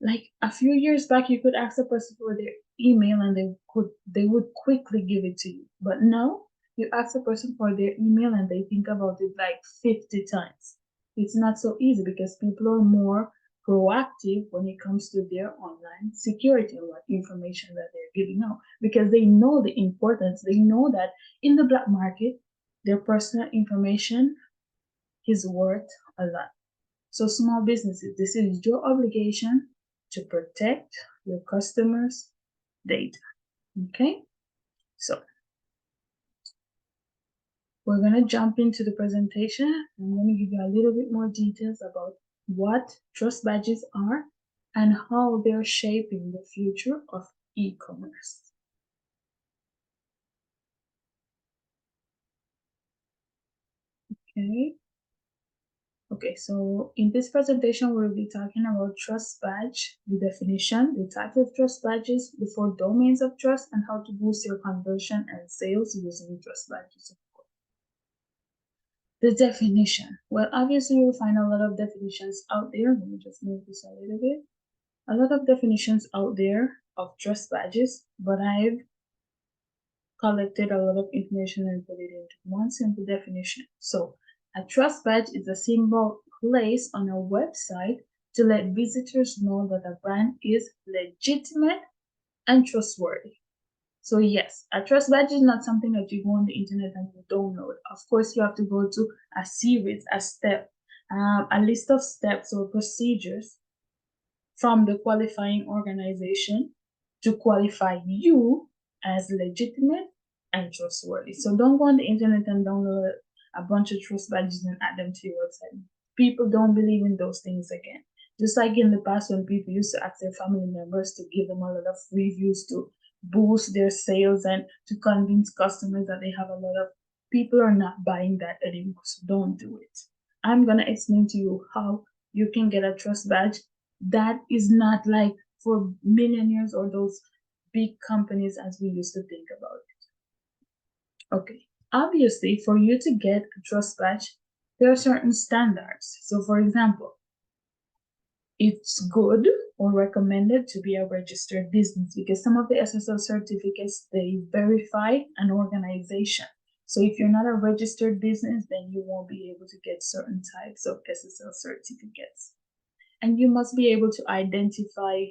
Like a few years back, you could ask a person for their email and they would quickly give it to you. But now you ask a person for their email and they think about it like 50 times. It's not so easy because people are more proactive when it comes to their online security and what information that they're giving out because they know the importance. They know that in the black market, their personal information is worth a lot. So small businesses, this is your obligation to protect your customers' data. Okay, so we're gonna jump into the presentation. I'm gonna give you a little bit more details about what trust badges are and how they're shaping the future of e-commerce. Okay. Okay, so in this presentation, we'll be talking about trust badge, the definition, the type of trust badges, the 4 domains of trust, and how to boost your conversion and sales using trust badges. The definition. Well, obviously, you'll find a lot of definitions out there. Let me just move this a little bit. A lot of definitions out there of trust badges, but I've collected a lot of information and put it into one simple definition. So, a trust badge is a symbol placed on a website to let visitors know that a brand is legitimate and trustworthy. So yes, a trust badge is not something that you go on the internet and you download. Of course, you have to go to a series, a step, a list of steps or procedures from the qualifying organization to qualify you as legitimate and trustworthy. So don't go on the internet and download a bunch of trust badges and add them to your website. People don't believe in those things again. Just like in the past when people used to ask their family members to give them a lot of reviews to boost their sales and to convince customers that they have a lot of people are not buying that anymore. So don't do it. I'm gonna explain to you how you can get a trust badge that is not like for millionaires or those big companies as we used to think about it. Okay, obviously, for you to get a trust badge, there are certain standards. So, for example, it's good or recommended to be a registered business because some of the SSL certificates they verify an organization. So if you're not a registered business, then you won't be able to get certain types of SSL certificates. And you must be able to identify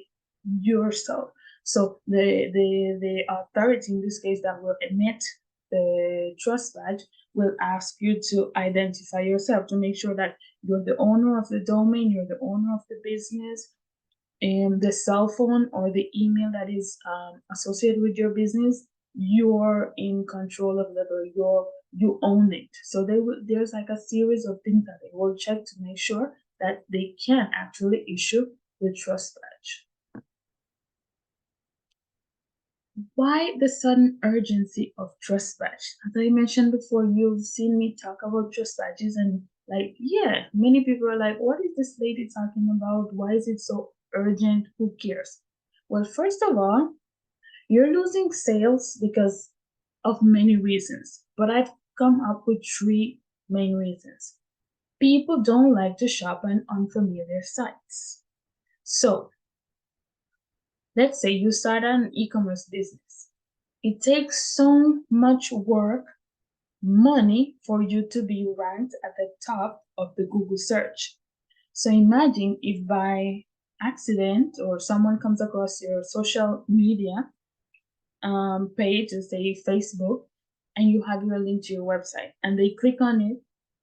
yourself. So the authority in this case that will emit the trust badge will ask you to identify yourself to make sure that you're the owner of the domain, you're the owner of the business, and the cell phone or the email that is associated with your business, you're in control of that or you own it. So there's like a series of things that they will check to make sure that they can actually issue the trust badge. Why the sudden urgency of trust badge? As I mentioned before, you've seen me talk about trust badges, and like, yeah, many people are like, what is this lady talking about? Why is it so urgent? Who cares? Well, first of all, you're losing sales because of many reasons, but I've come up with 3 main reasons. People don't like to shop on unfamiliar sites. So, let's say you start an e-commerce business. It takes so much work, money for you to be ranked at the top of the Google search. So imagine if by accident or someone comes across your social media page, say Facebook, and you have your link to your website and they click on it,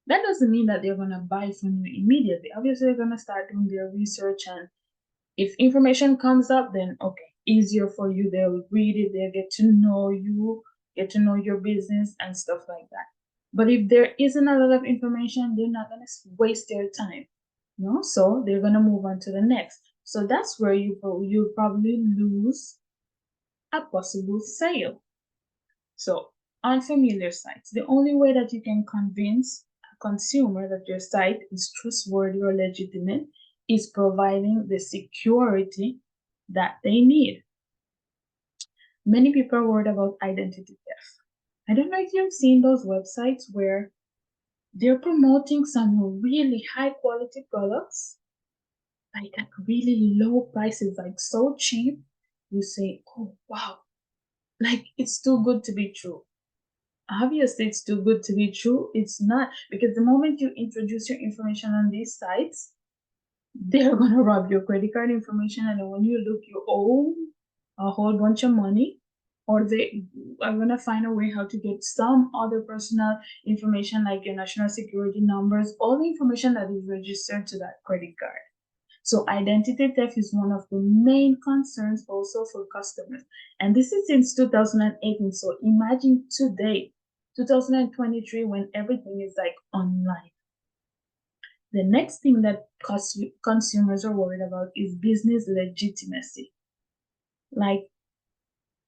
that doesn't mean that they're going to buy from you immediately. Obviously, they're going to start doing their research, and if information comes up, then okay, easier for you. They'll read it, they'll get to know you, get to know your business and stuff like that. But if there isn't a lot of information, they're not going to waste their time. No, so they're going to move on to the next. So that's where you probably lose a possible sale. So, unfamiliar sites. The only way that you can convince a consumer that your site is trustworthy or legitimate is providing the security that they need. Many people are worried about identity theft. I don't know if you've seen those websites where they're promoting some really high quality products like at really low prices, like so cheap, you say, oh wow, like it's too good to be true. Obviously, it's too good to be true. It's not, because the moment you introduce your information on these sites, they're gonna rob your credit card information, and then when you look, you owe a whole bunch of money, or they are gonna find a way how to get some other personal information like your national security numbers, all the information that is registered to that credit card. So identity theft is one of the main concerns also for customers. And this is since 2018. So imagine today, 2023, when everything is like online. The next thing that consumers are worried about is business legitimacy. Like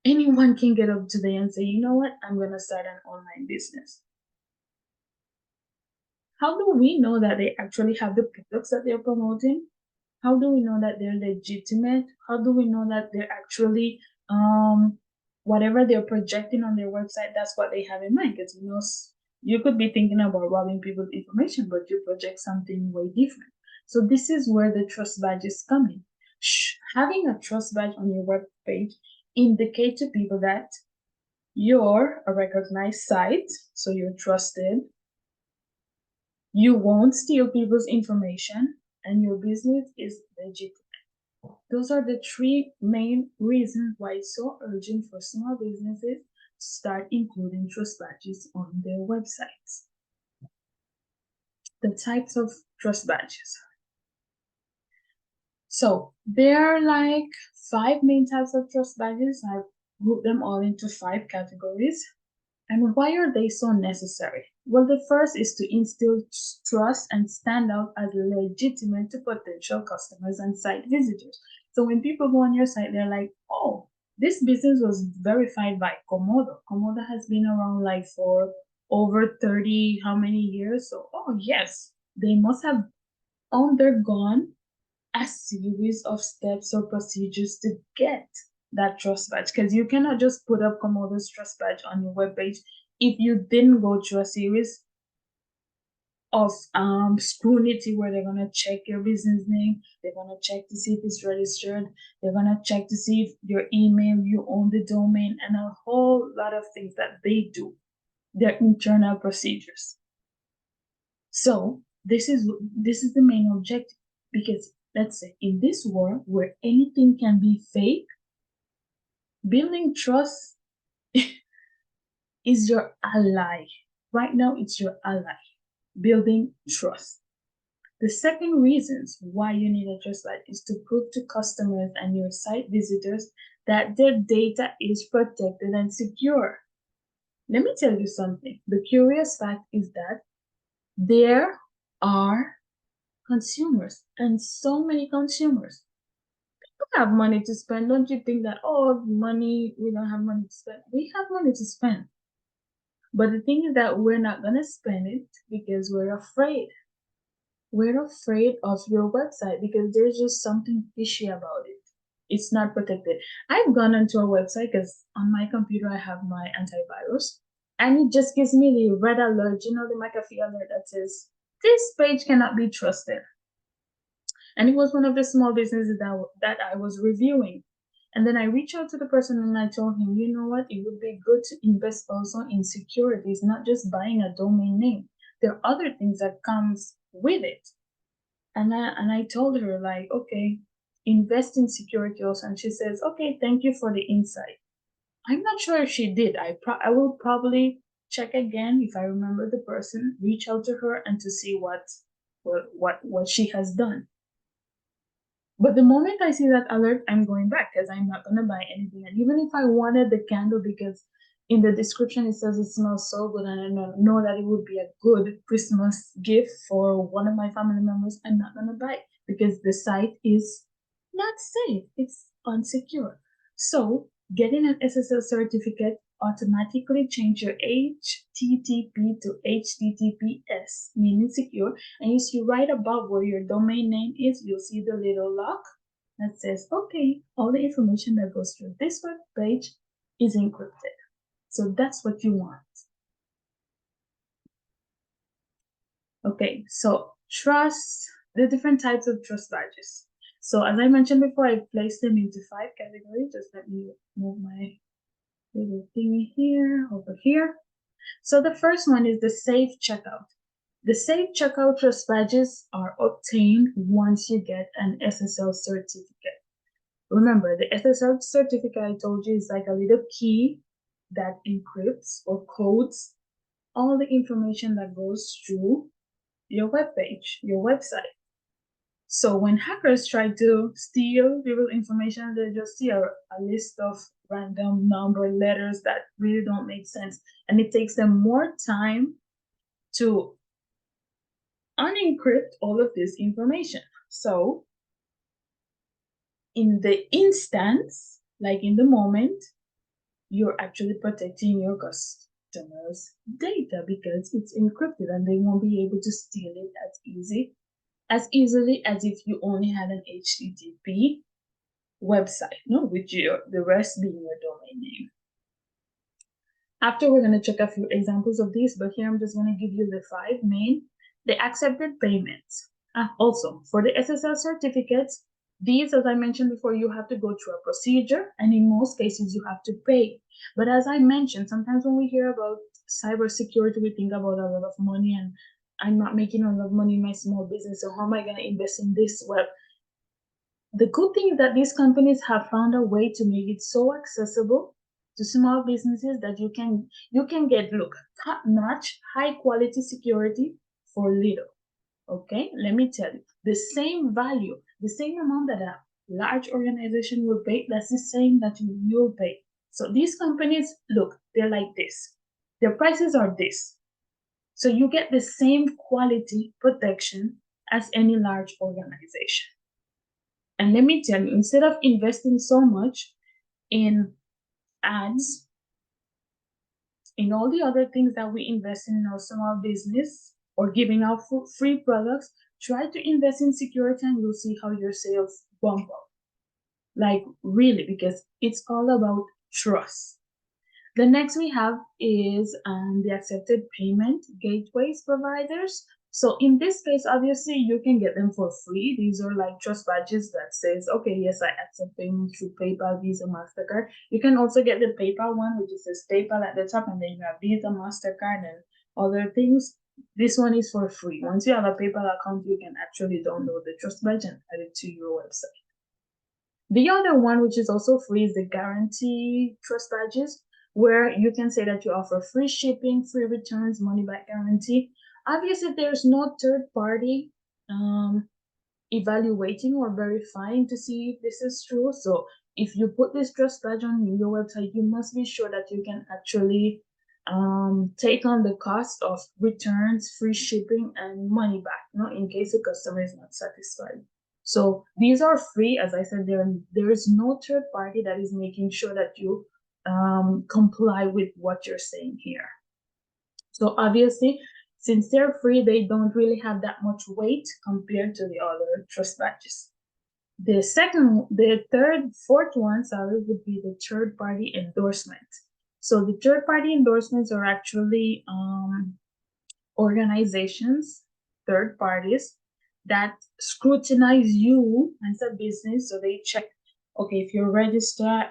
anyone can get up today and say, you know what, I'm going to start an online business. How do we know that they actually have the products that they're promoting? How do we know that they're legitimate? How do we know that they're actually whatever they're projecting on their website, that's what they have in mind? Because you could be thinking about robbing people's information, but you project something way different. So this is where the trust badges come in. Having a trust badge on your web page indicates to people that you're a recognized site, so you're trusted. You won't steal people's information, and your business is legitimate. Those are the three main reasons why it's so urgent for small businesses to start including trust badges on their websites. The types of trust badges. So there are like 5 main types of trust badges. I've grouped them all into 5 categories. And why are they so necessary? Well, the first is to instill trust and stand out as legitimate to potential customers and site visitors. So when people go on your site, they're like, oh, this business was verified by Komodo. Komodo has been around like for over 30, how many years? So, oh yes, they must have undergone a series of steps or procedures to get that trust badge, because you cannot just put up Komodo's trust badge on your webpage if you didn't go through a series of scrutiny where they're gonna check your business name, they're gonna check to see if it's registered, they're gonna check to see if your email, you own the domain, and a whole lot of things that they do. Their internal procedures. So this is the main objective, because let's say in this world where anything can be fake, building trust is your ally. Right now, it's your ally, building trust. The second reasons why you need a trust badge is to prove to customers and your site visitors that their data is protected and secure. Let me tell you something. The curious fact is that there are consumers, and so many consumers. People have money to spend. Don't you think that, oh, money, we don't have money to spend? We have money to spend. But the thing is that we're not going to spend it because we're afraid. We're afraid of your website because there's just something fishy about it. It's not protected. I've gone onto a website because on my computer I have my antivirus, and it just gives me the red alert, the McAfee alert that says, this page cannot be trusted. And it was one of the small businesses that I was reviewing. And then I reached out to the person and I told him, you know what, it would be good to invest also in securities, not just buying a domain name. There are other things that comes with it. And I told her, like, okay, invest in security also. And she says, okay, thank you for the insight. I'm not sure if she did. I will probably check again if I remember the person, reach out to her and to see what she has done. But the moment I see that alert, I'm going back because I'm not going to buy anything. And even if I wanted the candle because in the description it says it smells so good and I know that it would be a good Christmas gift for one of my family members, I'm not going to buy it because the site is not safe. It's unsecure. So getting an SSL certificate automatically change your HTTP to HTTPS, meaning secure. And you see right above where your domain name is, you'll see the little lock that says, okay, all the information that goes through this web page is encrypted. So that's what you want. Okay, so trust, the different types of trust badges. So as I mentioned before, I placed them into 5 categories. Just let me move my little thingy here, over here. So the first one is the safe checkout. The safe checkout trust badges are obtained once you get an SSL certificate. Remember, the SSL certificate I told you is like a little key that encrypts or codes all the information that goes through your web page, your website. So when hackers try to steal people's information, they just see a list of random number letters that really don't make sense. And it takes them more time to unencrypt all of this information. So in the instance, like in the moment, you're actually protecting your customers' data because it's encrypted and they won't be able to steal it as easily as if you only had an HTTP website, no, with the rest being your domain name. After, we're going to check a few examples of these, but here I'm just going to give you the 5 main. The accepted payments. Also, for the SSL certificates, these, as I mentioned before, you have to go through a procedure, and in most cases, you have to pay. But as I mentioned, sometimes when we hear about cybersecurity, we think about a lot of money, and I'm not making a lot of money in my small business, so how am I going to invest in this? Well, the good thing is that these companies have found a way to make it so accessible to small businesses that you can get, look, top-notch, high-quality security for little. Okay, let me tell you, the same value, the same amount that a large organization will pay, that's the same that you'll pay. So these companies, look, they're like this. Their prices are this. So you get the same quality protection as any large organization. And let me tell you, instead of investing so much in ads, in all the other things that we invest in our small business or giving out free products, try to invest in security and you'll see how your sales bump up. Like really, because it's all about trust. The next we have is the accepted payment gateways providers. So in this case, obviously, you can get them for free. These are like trust badges that says, okay, yes, I accept payment through PayPal, Visa, MasterCard. You can also get the PayPal one, which says PayPal at the top, and then you have Visa, MasterCard, and other things. This one is for free. Once you have a PayPal account, you can actually download the trust badge and add it to your website. The other one, which is also free, is the guarantee trust badges, where you can say that you offer free shipping, free returns, money back guarantee. Obviously, there's no third party evaluating or verifying to see if this is true. So if you put this trust badge on your website, you must be sure that you can actually take on the cost of returns, free shipping, and money back, in case the customer is not satisfied. So these are free. As I said, there is no third party that is making sure that you comply with what you're saying here. So obviously, since they're free, they don't really have that much weight compared to the other trust badges. Fourth one, would be the third party endorsement. So the third party endorsements are actually organizations, third parties, that scrutinize you as a business. So they check, okay, if you're registered,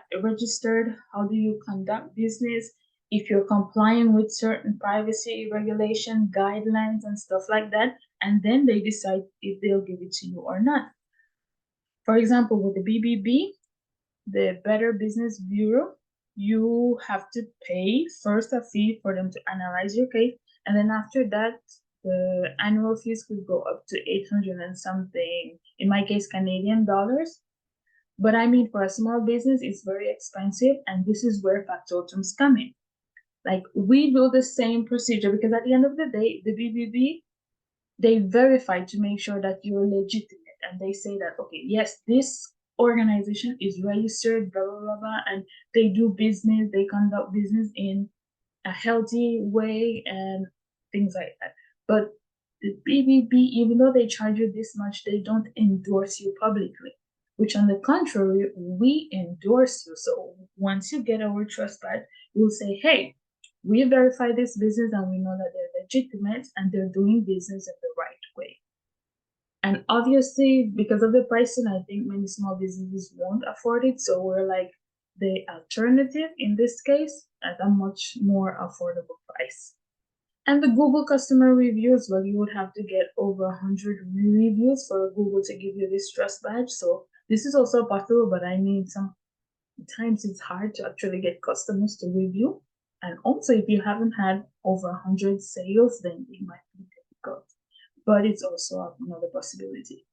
how do you conduct business? If you're complying with certain privacy regulation guidelines and stuff like that, and then they decide if they'll give it to you or not. For example, with the BBB, the Better Business Bureau, you have to pay first a fee for them to analyze your case, and then after that, the annual fees could go up to 800 and something, in my case, Canadian dollars. But I mean, for a small business, it's very expensive, and this is where factotums come in. Like, we do the same procedure because at the end of the day, the BBB, they verify to make sure that you're legitimate, and they say that, okay, yes, this organization is registered, blah, blah, blah, blah, and they do business, they conduct business in a healthy way and things like that. But the BBB, even though they charge you this much, they don't endorse you publicly, which on the contrary, we endorse you. So once you get our trust badge, we'll say, hey, we verify this business and we know that they're legitimate and they're doing business in the right way. And obviously, because of the pricing, I think many small businesses won't afford it. So we're like the alternative in this case at a much more affordable price. And the Google customer reviews, well, you would have to get over 100 reviews for Google to give you this trust badge. So this is also possible, but I mean, sometimes it's hard to actually get customers to review. And also, if you haven't had over 100 sales, then it might be difficult. But it's also another possibility.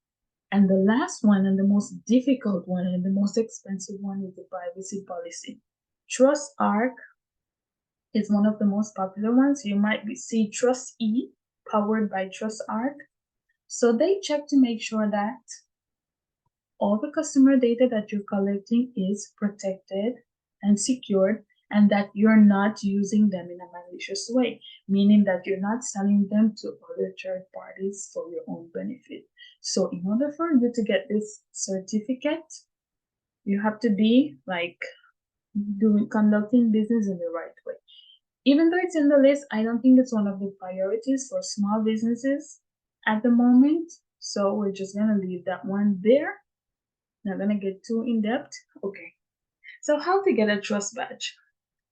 And the last one, and the most difficult one, and the most expensive one, is the privacy policy. TrustArc is one of the most popular ones. You might see TrustE, powered by TrustArc. So they check to make sure that all the customer data that you're collecting is protected and secured, and that you're not using them in a malicious way, meaning that you're not selling them to other third parties for your own benefit. So in order for you to get this certificate, you have to be like conducting business in the right way. Even though it's in the list, I don't think it's one of the priorities for small businesses at the moment. So we're just gonna leave that one there. Not gonna get too in depth. Okay. So how to get a trust badge?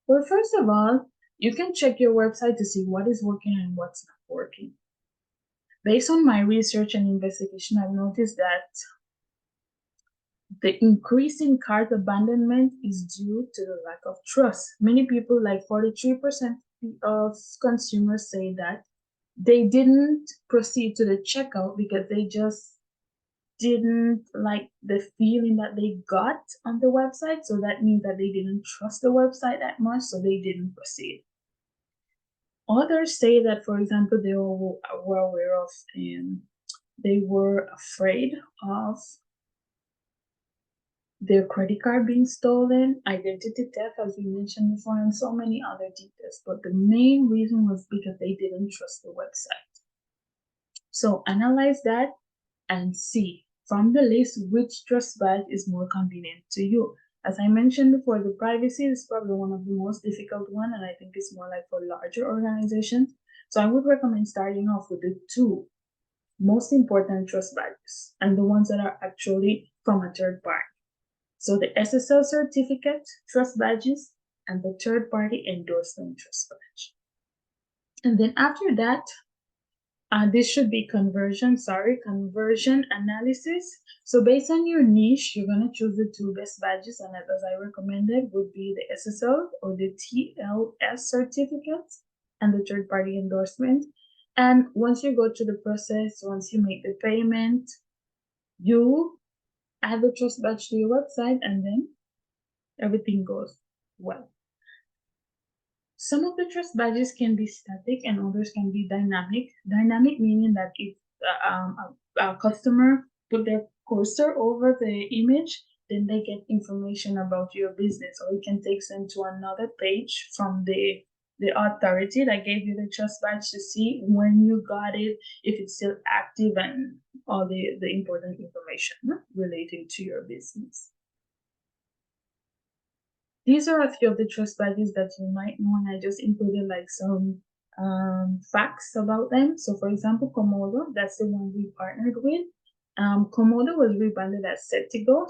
Well, first of all, you can check your website to see what is working and what's not working. Based on my research and investigation, I've noticed that the increase in cart abandonment is due to the lack of trust. Many people, like 43% of consumers, say that they didn't proceed to the checkout because they just didn't like the feeling that they got on the website. So that means that they didn't trust the website that much, so they didn't proceed. Others say that, for example, they were aware of, they were afraid of their credit card being stolen, identity theft, as we mentioned before, and so many other details. But the main reason was because they didn't trust the website. So analyze that and see from the list which trust badge is more convenient to you. As I mentioned before, the privacy is probably one of the most difficult one, and I think it's more like for larger organizations. So I would recommend starting off with the two most important trust badges and the ones that are actually from a third party. So the SSL certificate, trust badges, and the third party endorsement trust badge. And then after that, this should be conversion analysis. So based on your niche, you're going to choose the two best badges, and as I recommended would be the SSL or the TLS certificates and the third party endorsement. And once you go through the process, once you make the payment, you add the trust badge to your website, and then everything goes well. Some of the trust badges can be static and others can be dynamic. Dynamic meaning that if a customer put their cursor over the image, then they get information about your business, or it can take them to another page from the authority that gave you the trust badge to see when you got it, if it's still active, and all the important information relating to your business. These are a few of the trust badges that you might know, and I just included like some facts about them. So for example, Komodo, that's the one we partnered with. Komodo was rebranded as Sectigo,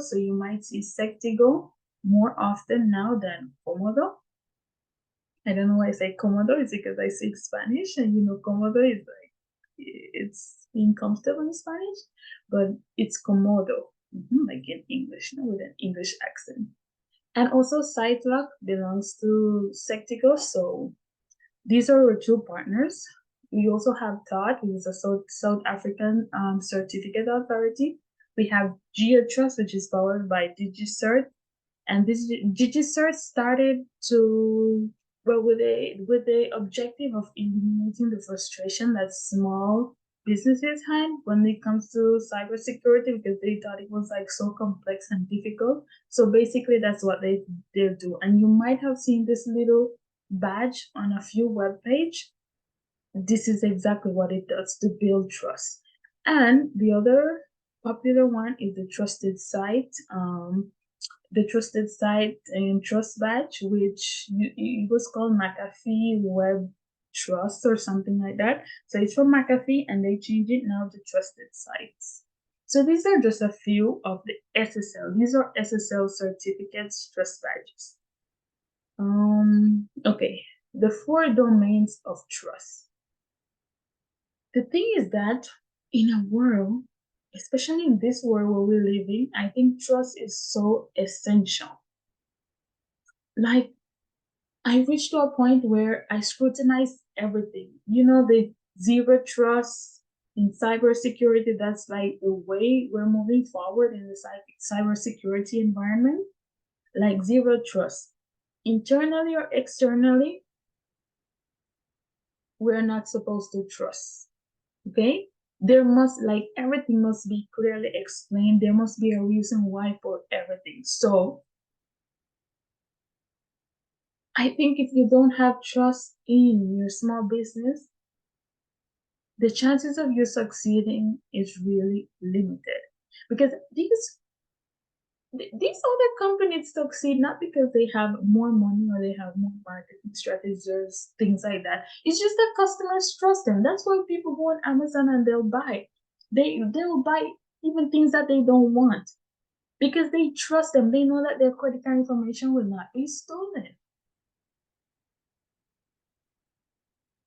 so you might see Sectigo more often now than Komodo. I don't know why I say Komodo, it's because I speak Spanish, and you know Komodo is like, it's being comfortable in Spanish, but it's Komodo, like in English, with an English accent. And also SiteLock belongs to Sectigo, so these are our two partners. We also have TOT, which is a South African certificate authority. We have GeoTrust, which is powered by DigiCert, and this DigiCert started to with the objective of eliminating the frustration that small businesses had when it comes to cybersecurity, because they thought it was like so complex and difficult. So basically that's what they do. And you might have seen this little badge on a few web page. This is exactly what it does to build trust. And the other popular one is the trusted site. The trusted site and trust badge, which it was called McAfee Web trust or something like that. So it's from McAfee and they changed it now to trusted sites. So these are just a few of the SSL. These are SSL certificates, trust badges. Okay, the 4 domains of trust. The thing is that in a world, especially in this world where we're living, I think trust is so essential. Like, I reached to a point where I scrutinize everything. You know, the zero trust in cybersecurity, that's like the way we're moving forward in the cybersecurity environment. Like zero trust. Internally or externally, we're not supposed to trust. Okay? There must, like, everything must be clearly explained. There must be a reason why for everything. So, I think if you don't have trust in your small business, the chances of you succeeding is really limited. Because these other companies succeed not because they have more money or they have more marketing strategies, things like that. It's just that customers trust them. That's why people go on Amazon and they'll buy. They'll buy even things that they don't want because they trust them. They know that their credit card information will not be stolen.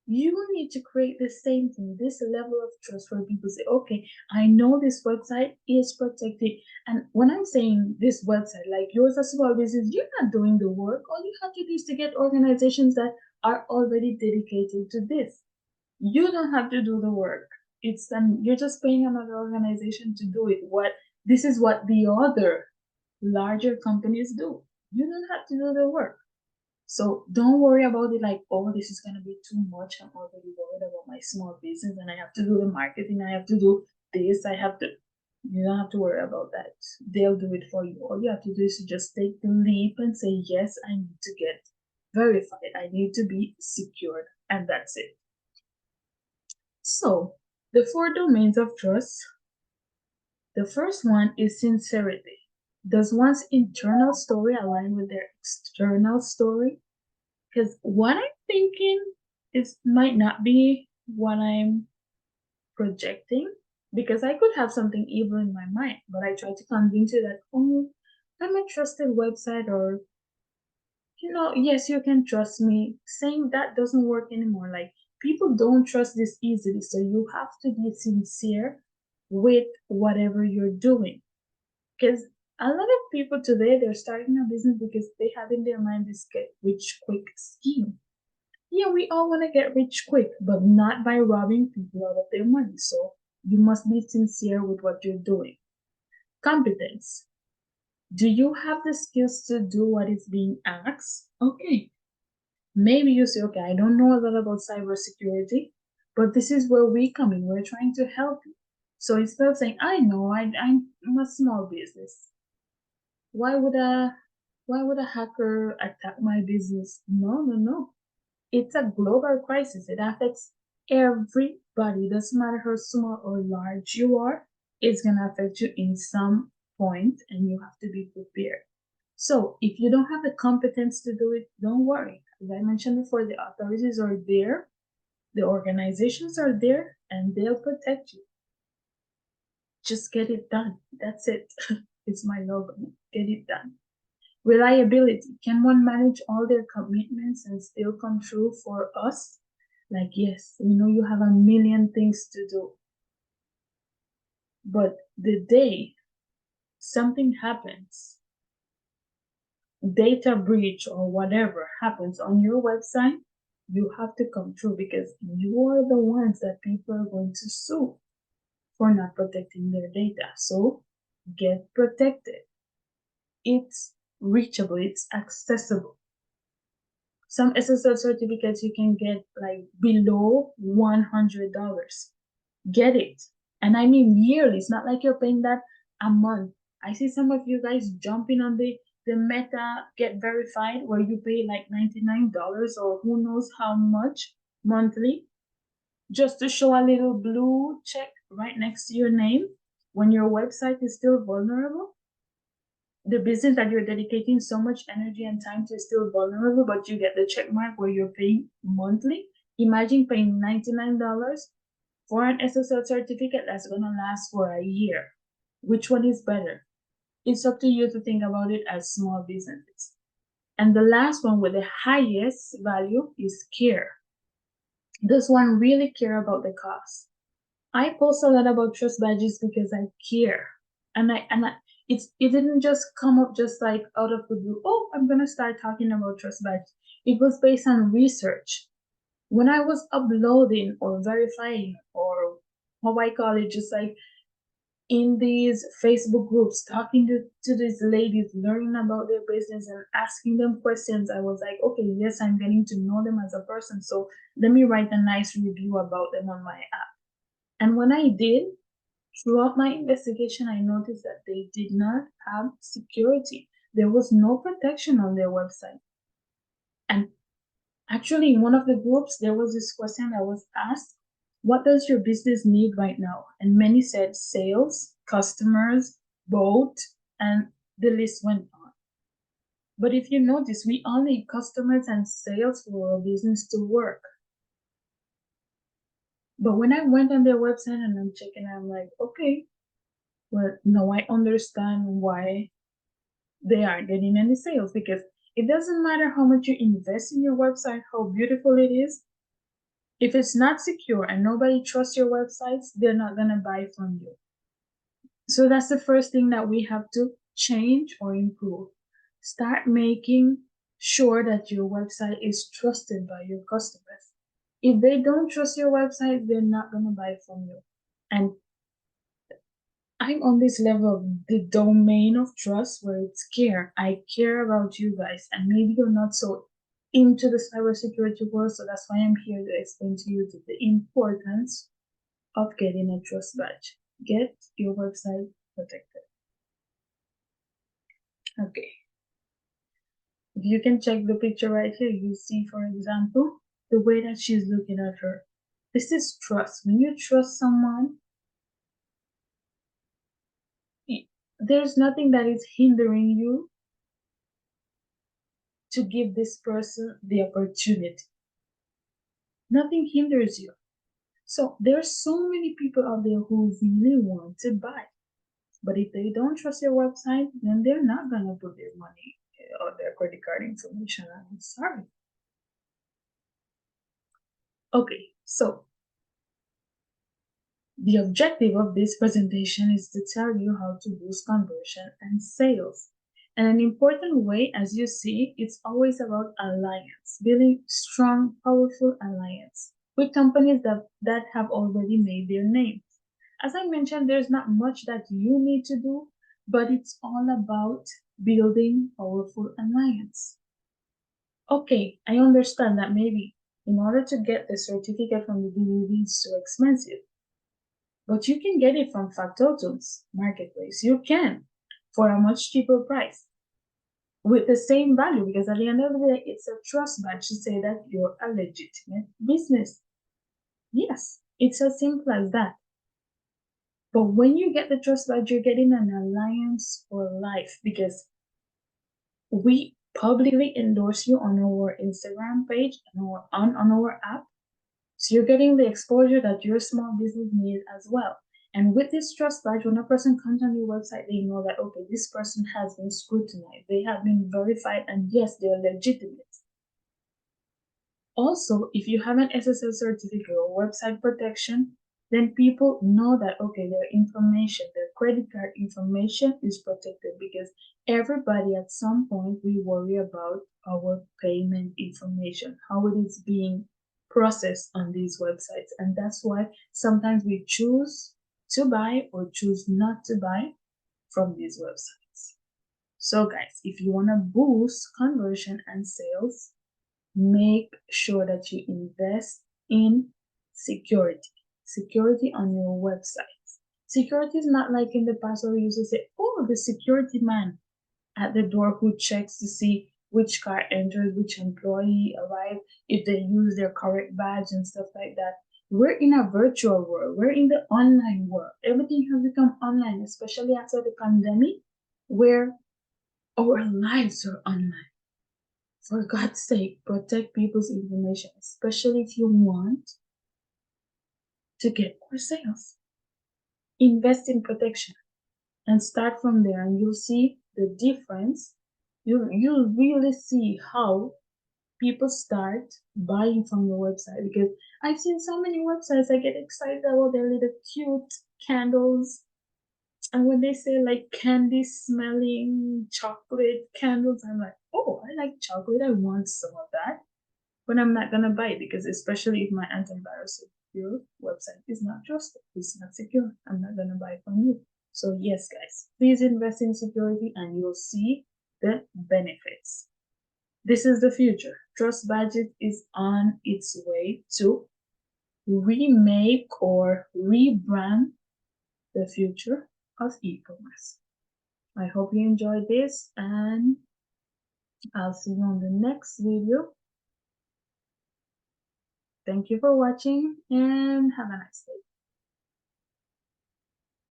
You need to create the same thing, this level of trust where people say, okay, I know this website is protected. And when I'm saying this website, like yours as a small business, you're not doing the work. All you have to do is to get organizations that are already dedicated to this. You don't have to do the work. You're just paying another organization to do it. This is what the other larger companies do. You don't have to do the work. So don't worry about it like, oh, this is going to be too much. I'm already worried about my small business and I have to do the marketing. I have to do this. You don't have to worry about that. They'll do it for you. All you have to do is to just take the leap and say, yes, I need to get verified. I need to be secured. And that's it. So the 4 domains of trust. The first one is sincerity. Does one's internal story align with their external story? Because what I'm thinking might not be what I'm projecting. Because I could have something evil in my mind, but I try to convince you that, oh, I'm a trusted website, or, yes, you can trust me. Saying that doesn't work anymore. Like, people don't trust this easily. So you have to be sincere with whatever you're doing. Because a lot of people today, they're starting a business because they have in their mind this get rich quick scheme. Yeah, we all want to get rich quick, but not by robbing people out of their money. So you must be sincere with what you're doing. Competence. Do you have the skills to do what is being asked? Okay. Maybe you say, okay, I don't know a lot about cybersecurity, but this is where we come in. We're trying to help you. So instead of saying, I know, I'm a small business. Why would a hacker attack my business? No. It's a global crisis. It affects everybody. It doesn't matter how small or large you are, it's going to affect you in some point, and you have to be prepared. So if you don't have the competence to do it, don't worry. As I mentioned before, the authorities are there, the organizations are there, and they'll protect you. Just get it done. That's it. It's my logo. Get it done. Reliability. Can one manage all their commitments and still come true for us? Like, yes, we know you have a million things to do. But the day something happens, data breach or whatever happens on your website, you have to come true because you are the ones that people are going to sue for not protecting their data. So get protected. It's reachable, it's accessible. Some SSL certificates you can get like below $100. Get it. And I mean yearly. It's not like you're paying that a month. I see some of you guys jumping on the Meta Get Verified where you pay like $99 or who knows how much monthly just to show a little blue check right next to your name when your website is still vulnerable. The business that you're dedicating so much energy and time to is still vulnerable, but you get the check mark where you're paying monthly. Imagine paying $99 for an SSL certificate that's going to last for a year. Which one is better? It's up to you to think about it as small businesses. And the last one with the highest value is care. Does one really care about the cost? I post a lot about trust badges because I care. It didn't just come up just like out of the blue. Oh, I'm gonna start talking about trust badges. It was based on research. When I was uploading or verifying or how I call it, just like in these Facebook groups, talking to these ladies, learning about their business and asking them questions, I was like, okay, yes, I'm getting to know them as a person. So let me write a nice review about them on my app. And when I did, throughout my investigation, I noticed that they did not have security. There was no protection on their website. And actually, in one of the groups, there was this question that was asked, what does your business need right now? And many said sales, customers, both, and the list went on. But if you notice, we all need customers and sales for our business to work. But when I went on their website and I'm checking, I'm like, okay, well, now I understand why they aren't getting any sales, because it doesn't matter how much you invest in your website, how beautiful it is. If it's not secure and nobody trusts your websites, they're not going to buy from you. So that's the first thing that we have to change or improve. Start making sure that your website is trusted by your customers. If they don't trust your website, they're not going to buy from you. And I'm on this level of the domain of trust where it's care. I care about you guys, and maybe you're not so into the cybersecurity world, so that's why I'm here to explain to you the importance of getting a trust badge. Get your website protected. Okay. If you can check the picture right here, you see, for example, the way that she's looking at her. This is trust. When you trust someone, there's nothing that is hindering you to give this person the opportunity. Nothing hinders you. So there's so many people out there who really want to buy. But if they don't trust your website, then they're not gonna put their money or their credit card information. I'm sorry. Okay, so the objective of this presentation is to tell you how to boost conversion and sales. And an important way, as you see, it's always about alliance, building strong, powerful alliance with companies that have already made their name. As I mentioned, there's not much that you need to do, but it's all about building powerful alliance. Okay, I understand that maybe in order to get the certificate from the DMV it's so expensive. But you can get it from Factotum's marketplace. You can for a much cheaper price with the same value, because at the end of the day, it's a trust badge to say that you're a legitimate business. Yes, it's as simple as that. But when you get the trust badge, you're getting an alliance for life, because we publicly endorse you on our Instagram page and on our app. So you're getting the exposure that your small business needs as well. And with this trust badge, when a person comes on your website, they know that, okay, this person has been scrutinized. They have been verified, and yes, they're legitimate. Also, if you have an SSL certificate or website protection, then people know that, okay, their information, their credit card information is protected, because everybody at some point, we worry about our payment information, how it is being processed on these websites. And that's why sometimes we choose to buy or choose not to buy from these websites. So guys, if you want to boost conversion and sales, make sure that you invest in security on your website. Security is not like in the past where we used to say, oh, the security man at the door who checks to see which car enters, which employee arrived, if they use their correct badge and stuff like that. We're in a virtual world. We're in the online world. Everything has become online, especially after the pandemic, where our lives are online. For God's sake, protect people's information, especially if you want to get more sales. Invest in protection and start from there, and you'll see the difference. You'll really see how people start buying from your website, because I've seen so many websites I get excited about their little cute candles, and when they say like candy smelling chocolate candles, I'm like, oh, I like chocolate, I want some of that. But I'm not gonna buy it, because especially if my antivirus secure website is not trusted, it's not secure, I'm not gonna buy from you. So yes, guys, please invest in security and you'll see the benefits. This is the future. Trust Budget is on its way to remake or rebrand the future of e-commerce. I hope you enjoyed this, and I'll see you on the next video. Thank you for watching and have a nice day.